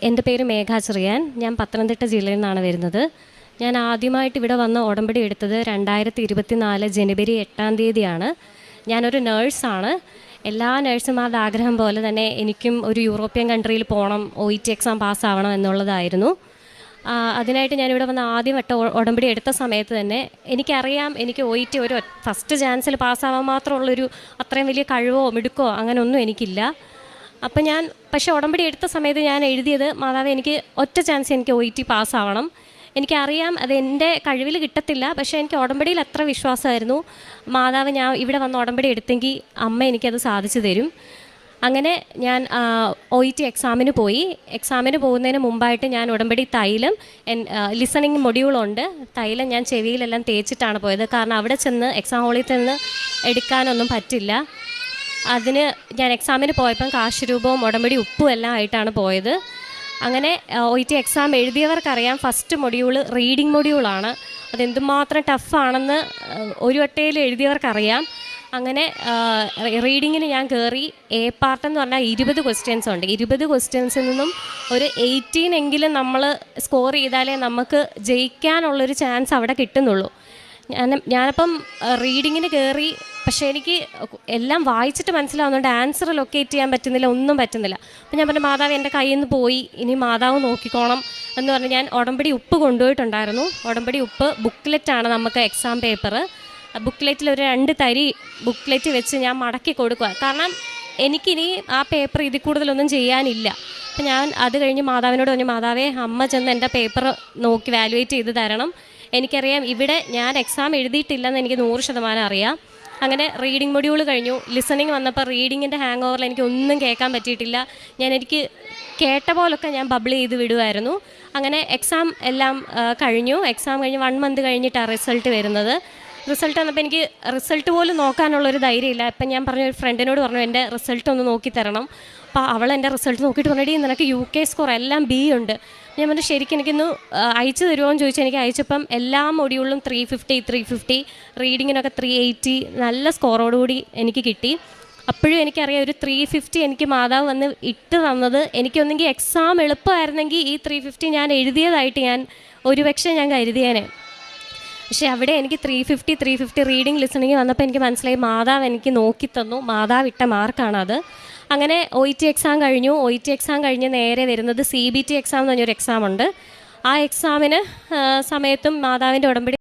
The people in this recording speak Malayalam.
എൻ്റെ പേര് മേഘ ചെറിയാൻ. ഞാൻ പത്തനംതിട്ട ജില്ലയിൽ നിന്നാണ് വരുന്നത്. ഞാൻ ആദ്യമായിട്ട് ഇവിടെ വന്ന് ഉടമ്പടി എടുത്തത് 2024 ജനുവരി 8-ാം തീയതിയാണ്. ഞാനൊരു നേഴ്സാണ്. എല്ലാ നേഴ്സുമാരുടെ ആഗ്രഹം പോലെ തന്നെ എനിക്കും ഒരു യൂറോപ്യൻ കൺട്രിയിൽ പോകണം, OET എക്സാം പാസ്സാവണം എന്നുള്ളതായിരുന്നു. അതിനായിട്ട് ഞാനിവിടെ വന്ന് ആദ്യമായിട്ട് ഉടമ്പടി എടുത്ത സമയത്ത് തന്നെ എനിക്കറിയാം എനിക്ക് OET ഒരു ഫസ്റ്റ് ചാൻസിൽ പാസ്സാവാൻ മാത്രമുള്ളൊരു അത്രയും വലിയ കഴിവോ മിടുക്കോ അങ്ങനെയൊന്നും എനിക്കില്ല. അപ്പം പക്ഷേ ഉടമ്പടി എടുത്ത സമയത്ത് ഞാൻ എഴുതിയത്, മാതാവ് എനിക്ക് ഒറ്റ ചാൻസ് എനിക്ക് OET പാസ്സാവണം. എനിക്കറിയാം അത് എൻ്റെ കഴിവിൽ കിട്ടത്തില്ല, പക്ഷേ എനിക്ക് ഉടമ്പടിയിൽ അത്ര വിശ്വാസമായിരുന്നു. മാതാവ് ഞാൻ ഇവിടെ വന്ന് ഉടമ്പടി എടുത്തെങ്കിൽ അമ്മ എനിക്കത് സാധിച്ചു തരും. അങ്ങനെ ഞാൻ OET എക്സാമിന് പോയി. എക്സാമിന് പോകുന്നതിന് മുമ്പായിട്ട് ഞാൻ ഉടമ്പടി തൈലം, ലിസണിങ് മൊഡ്യൂളുണ്ട്, തൈലം ഞാൻ ചെവിയിലെല്ലാം തേച്ചിട്ടാണ് പോയത്. കാരണം അവിടെ ചെന്ന് എക്സാം ഹോളിൽ ചെന്ന് എടുക്കാനൊന്നും പറ്റില്ല. അതിന് ഞാൻ എക്സാമിന് പോയപ്പം കാശ് രൂപവും ഉടമ്പടി ഉപ്പും എല്ലാം ആയിട്ടാണ് പോയത്. അങ്ങനെ OET എക്സാം എഴുതിയവർക്കറിയാം, ഫസ്റ്റ് മൊഡ്യൂൾ റീഡിംഗ് മൊഡ്യൂളാണ്. അതെന്തുമാത്രം ടഫാണെന്ന് ഒരു വട്ടയിൽ എഴുതിയവർക്കറിയാം. അങ്ങനെ റീഡിങ്ങിന് ഞാൻ കയറി. A പാർട്ട് എന്ന് പറഞ്ഞാൽ 20 ക്വസ്റ്റ്യൻസ് ഉണ്ട്. 20 ക്വസ്റ്റ്യൻസിൽ നിന്നും ഒരു 18 എങ്കിലും നമ്മൾ സ്കോർ ചെയ്താലേ നമുക്ക് ജയിക്കാനുള്ളൊരു ചാൻസ് അവിടെ കിട്ടുന്നുള്ളൂ. ഞാനപ്പം റീഡിങ്ങിന് കയറി. പക്ഷേ എനിക്ക് എല്ലാം വായിച്ചിട്ട് മനസ്സിലാവുന്നുണ്ട്, ആൻസർ ലൊക്കേറ്റ് ചെയ്യാൻ പറ്റുന്നില്ല, ഒന്നും പറ്റുന്നില്ല. അപ്പം ഞാൻ പറഞ്ഞു, മാതാവ് എൻ്റെ കയ്യിൽ നിന്ന് പോയി, ഇനി മാതാവ് നോക്കിക്കോണം എന്ന് പറഞ്ഞ് ഞാൻ ഉടമ്പടി ഉപ്പ് കൊണ്ടുപോയിട്ടുണ്ടായിരുന്നു. ഉടമ്പടി ഉപ്പ് ബുക്ക്ലെറ്റാണ് നമുക്ക് എക്സാം പേപ്പർ. ബുക്ക്ലെറ്റിൽ ഒരു 2 തരി ബുക്ക്ലെറ്റ് വെച്ച് ഞാൻ മടക്കി കൊടുക്കുക. കാരണം എനിക്കിനി ആ പേപ്പർ ഇതിൽ കൂടുതലൊന്നും ചെയ്യാനില്ല. അപ്പം ഞാൻ അത് കഴിഞ്ഞ് മാതാവിനോട് പറഞ്ഞു, മാതാവേ, അമ്മ ചെന്ന് എൻ്റെ പേപ്പർ നോക്കി വാലുവേറ്റ് ചെയ്ത് തരണം. എനിക്കറിയാം ഇവിടെ ഞാൻ എക്സാം എഴുതിയിട്ടില്ലെന്ന് എനിക്ക് 100% അറിയാം. അങ്ങനെ റീഡിംഗ് മൊഡ്യൂൾ കഴിഞ്ഞു. ലിസണിങ് വന്നപ്പോൾ റീഡിങ്ങിൻ്റെ ഹാങ് ഓവറിൽ എനിക്ക് ഒന്നും കേൾക്കാൻ പറ്റിയിട്ടില്ല. എനിക്ക് കേട്ട പോലൊക്കെ ഞാൻ ബബിൾ ചെയ്ത് വിടുമായിരുന്നു. അങ്ങനെ എക്സാം എല്ലാം കഴിഞ്ഞു. എക്സാം കഴിഞ്ഞ് 1 മന്ത് കഴിഞ്ഞിട്ടാണ് റിസൾട്ട് വരുന്നത്. റിസൾട്ട് വന്നപ്പോൾ എനിക്ക് റിസൾട്ട് പോലും നോക്കാനുള്ളൊരു ധൈര്യമില്ല. അപ്പം ഞാൻ പറഞ്ഞു, ഒരു ഫ്രണ്ടിനോട് പറഞ്ഞു, എൻ്റെ റിസൾട്ട് ഒന്ന് നോക്കി തരണം. അപ്പോൾ അവൾ എൻ്റെ റിസൾട്ട് നോക്കിയിട്ട് പറഞ്ഞിട്ട്, നിനക്ക് UK സ്കോർ എല്ലാം B ഉണ്ട്. ഞാൻ പറഞ്ഞു, ശരിക്കും എനിക്കൊന്ന് അയച്ചു തരുമോ എന്ന് ചോദിച്ചാൽ എനിക്ക് അയച്ചപ്പം എല്ലാ മൊഡ്യൂളിലും 350, റീഡിങ്ങിനൊക്കെ 380 നല്ല സ്കോറോടുകൂടി എനിക്ക് കിട്ടി. അപ്പോഴും എനിക്കറിയാം, ഒരു 350 എനിക്ക് മാതാവ് വന്ന് ഇട്ട് തന്നത്, എനിക്കൊന്നെങ്കിൽ എക്സാം എളുപ്പമായിരുന്നെങ്കിൽ ഈ 350 ഞാൻ എഴുതിയതായിട്ട് ഞാൻ ഒരുപക്ഷെ ഞാൻ കരുതിയേനെ. പക്ഷേ അവിടെ എനിക്ക് 350 റീഡിങ് ലിസണിങ് വന്നപ്പോൾ എനിക്ക് മനസ്സിലായി, മാതാവ് എനിക്ക് നോക്കി തന്നു, മാതാവ് ഇട്ട മാർക്കാണത്. അങ്ങനെ OET എക്സാം കഴിഞ്ഞു. OET എക്സാം കഴിഞ്ഞ് നേരെ വരുന്നത് CBT എക്സാം എന്ന് പറഞ്ഞൊരു എക്സാമുണ്ട്. ആ എക്സാമിന് സമയത്തും മാതാവിൻ്റെ ഉടമ്പടി